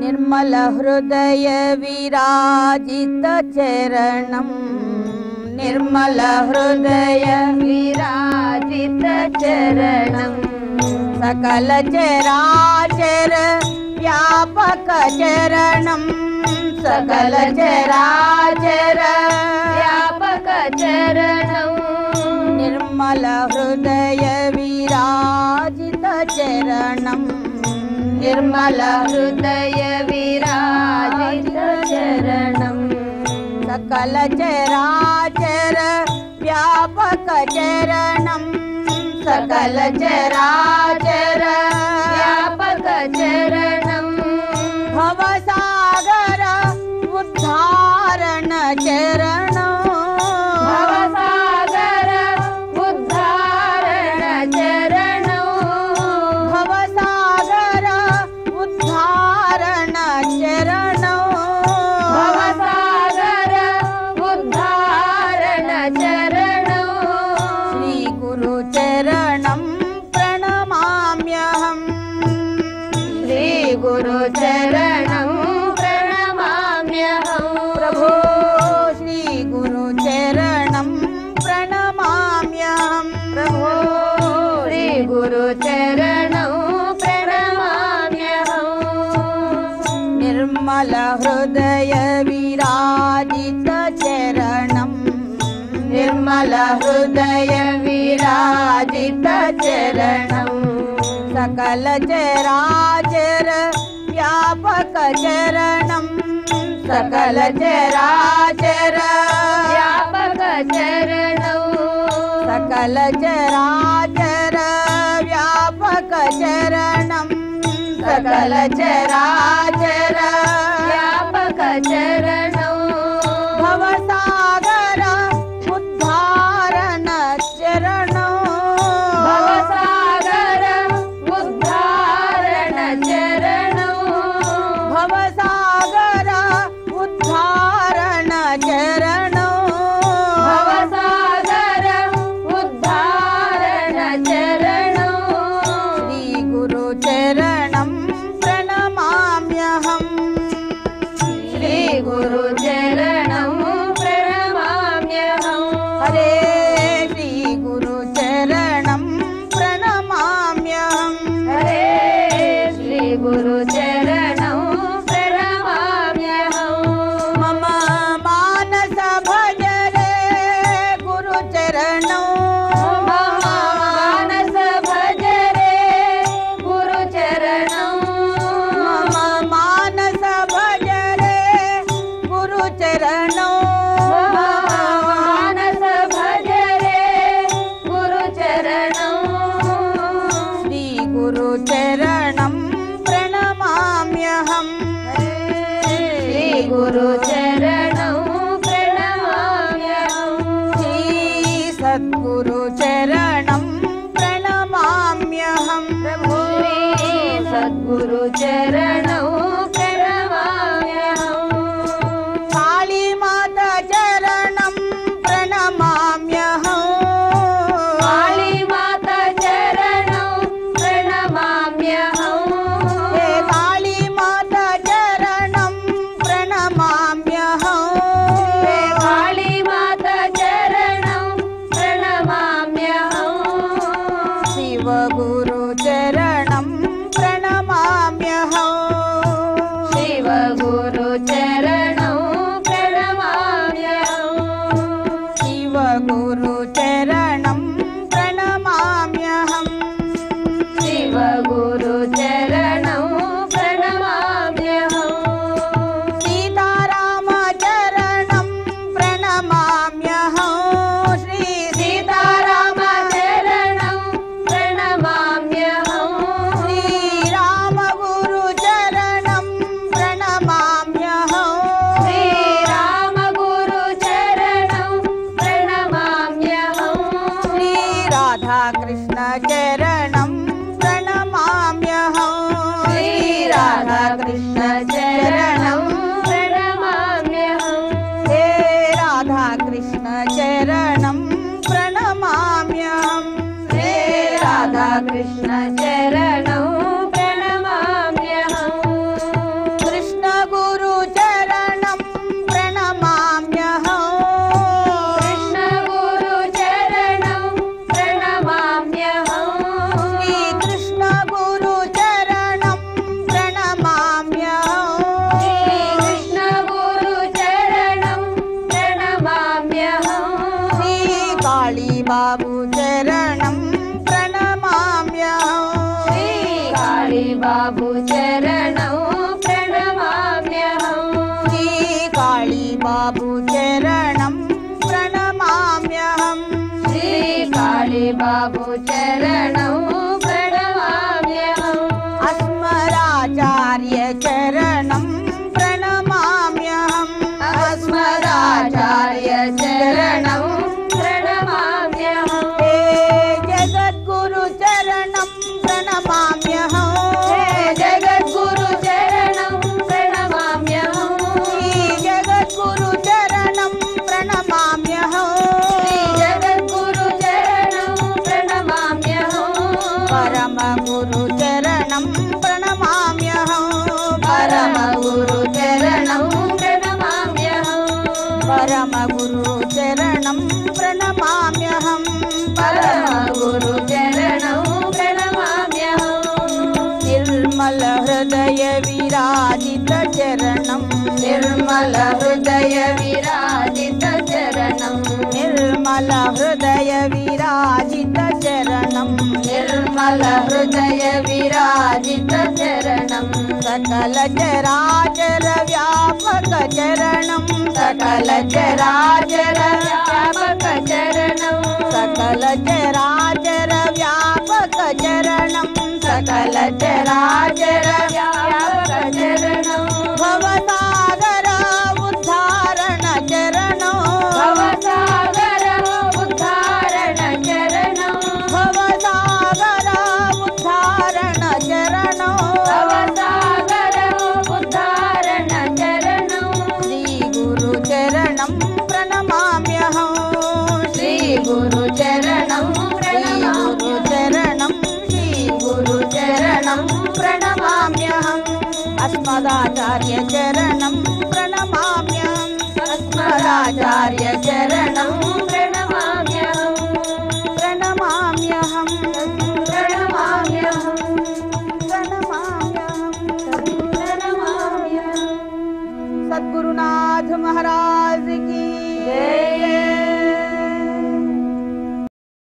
निर्मल हृदय विराजित चरणं निर्मल हृदय विराजित चरणं सकल चराचर व्यापक चरणं सकल चराचर व्यापक चरणं निर्मल हृदय विराजित चरणं निर्मल हृदय विराजित चरणं सकल चराचर व्यापक चरणं सकल चराचर व्यापक चरणं भवसागर उद्धारण चरणं भवसागर उद्धारण चरणं भवसागर उद्धारण चरणं भवसागर उद्धारण चरणं श्री गुरु चरणं प्रणमाम्यहम् श्री गुरु चरणं प्रणमाम्यहम् प्रभो श्री गुरु चरणं प्रणमाम्यहम् प्रभो श्री गुरु चरणं प्रणमाम्यहम् निर्मल हृदय विराजित चरणं निर्मल हृदय विराजित चरणं सकल चराचर व्यापक चरणं सकल चराचर व्यापक चरणं सकल चराचर व्यापक चरणं सकल चराचर व्यापक चरणं भवसागर उद्धारण चरणं भवसागर उद्धारण चरणं भवसागर उद्धारण चरणं भवसागर उद्धारण चरणं श्री गुरु चरणं प्रणमाम्यहम् श्री गुरु चरणं प्रणमाम्यहम् हरे श्री गुरु चरणं प्रणमाम्यहम् हरे श्री गुरु चरणं प्रणमाम्यहम् मम मानस भजरे गुरु चरणं मम मानस भजरे गुरु चरणं मम मानस भजरे गुरु चरणं मम मानस भजरे गुरु चरणं श्री गुरु चरणं प्रणमाम्यहम् श्री गुरु चरणं प्रणमाम्यहम् श्री सद्गुरु चरणं प्रणमाम्यहम् प्रभो श्री सद्गुरु चरणं प्रणमाम्यहम् काली माता चरणं प्रणमाम्यहम् काली माता चरणं प्रणमाम्यहम् हे काली माता चरणं प्रणमाम्यहम् हे काली माता चरणं प्रणमाम्यहम् शिव गुरु चरणं प्रणमाम्यहम् बाबू चरणौ प्रणमाम्यहम् श्री काली बाबू चरणं प्रणमाम्यहम् श्री काली बाबू चरणौ प्रणमाम्यहम् अस्मदाचार्य चरणं प्रणमाम्यहम् अस्मदाचार्य चरणौ प्रणमाम्यहम् हे जगद्गुरु चरणं प्रणमाम्यहम् हे जगद्गुरु चरणं प्रणमाम्यहम् श्री जगद्गुरु चरणं प्रणमाम्यहम् श्री जगद्गुरु चरणं प्रणमाम्यहम् परम गुरु चरणं प्रणमाम्यहम् परम गुरु चरणं प्रणमाम्यहम् परम गुरु चरणं प्रणमाम्यहम् परम गुरु चरणं प्रणमाम्यहम् निर्मल हृदय विराजित चरणं निर्मल हृदय विराजित चरणं निर्मल हृदय विराजित चरणं निर्मल हृदय विराजित चरणं सकल चराचर व्यापक चरणं सकल चराचर व्यापक चरणं सकल चराचर व्यापक चरणं सकल चराचर व्यापक चरणं भवसागर उद्धारण चरणं भवसागर उद्धारण चरणं भवसागर उद्धारण चरणं भवसागर उद्धारण चरणं श्री गुरु चरणं प्रणमाम्यहम् श्री गुरु चरणं गुरु चरणं श्री गुरु चरणं प्रणमाम्यहम् अस्मदाचार्य चरणं प्रणमाम्यहम् अस्मदाचार्य चरणं